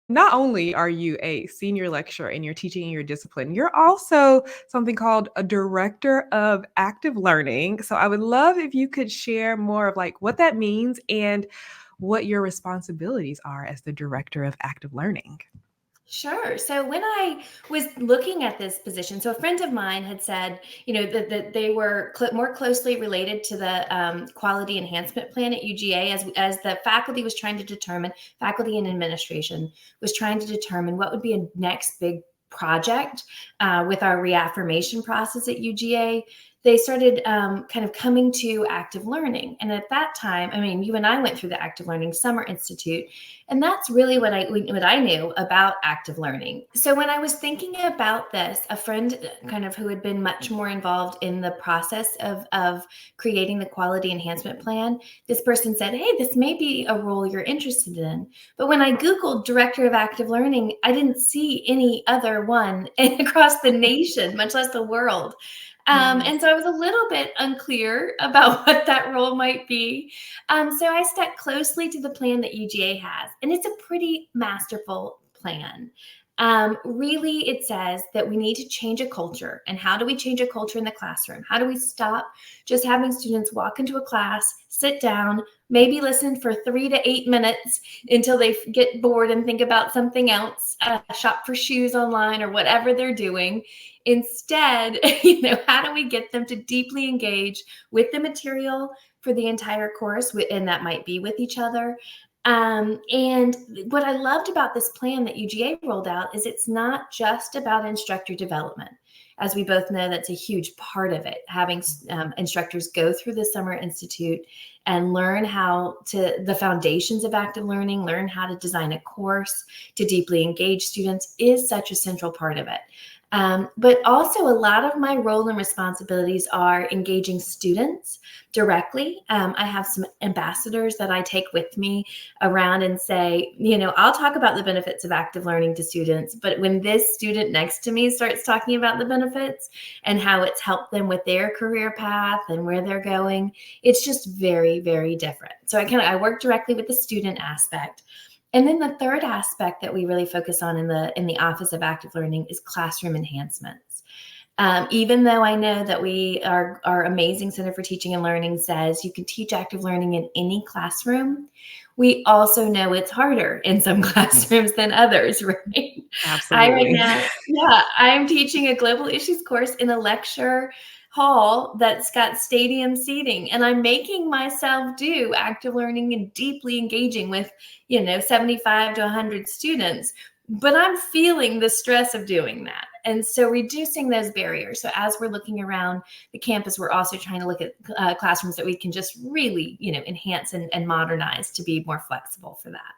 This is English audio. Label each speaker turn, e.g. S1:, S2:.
S1: not only are you a senior lecturer and you're teaching in your discipline, you're also something called a director of active learning. So I would love if you could share more of like what that means and what your responsibilities are as the director of active learning.
S2: Sure. So when I was looking at this position, so a friend of mine had said, that they were more closely related to the quality enhancement plan at UGA, as the faculty was trying to determine, faculty and administration was trying to determine what would be a next big project with our reaffirmation process at UGA. They started kind of coming to active learning. And at that time, I mean, you and I went through the Active Learning Summer Institute, and that's really what I knew about active learning. So when I was thinking about this, a friend kind of who had been much more involved in the process of creating the quality enhancement plan, this person said, "Hey, this may be a role you're interested in." But when I Googled director of active learning, I didn't see any other one across the nation, much less the world.
S1: Yes.
S2: And so I was a little bit unclear about what that role might be. So I stuck closely to the plan that UGA has, and it's a pretty masterful plan. Really, it says that we need to change a culture. And how do we change a culture in the classroom? How do we stop just having students walk into a class, sit down, maybe listen for 3 to 8 minutes until they get bored and think about something else, shop for shoes online or whatever they're doing. Instead, how do we get them to deeply engage with the material for the entire course, and that might be with each other. And what I loved about this plan that UGA rolled out is it's not just about instructor development. As we both know, that's a huge part of it, having instructors go through the Summer Institute and learn the foundations of active learning, learn how to design a course to deeply engage students is such a central part of it. But also a lot of my role and responsibilities are engaging students directly. I have some ambassadors that I take with me around and say, I'll talk about the benefits of active learning to students, but when this student next to me starts talking about the benefits and how it's helped them with their career path and where they're going, it's just very, very different. So I work directly with the student aspect. And then the third aspect that we really focus on in the Office of Active Learning is classroom enhancements. Even though I know that our amazing Center for Teaching and Learning says you can teach active learning in any classroom, we also know it's harder in some classrooms than others, right? I right
S1: Absolutely.
S2: now, yeah, I'm teaching a global issues course in a lecture hall that's got stadium seating, and I'm making myself do active learning and deeply engaging with 75 to 100 students, but I'm feeling the stress of doing that. And so reducing those barriers. So as we're looking around the campus, we're also trying to look at classrooms that we can just really enhance and modernize to be more flexible for that.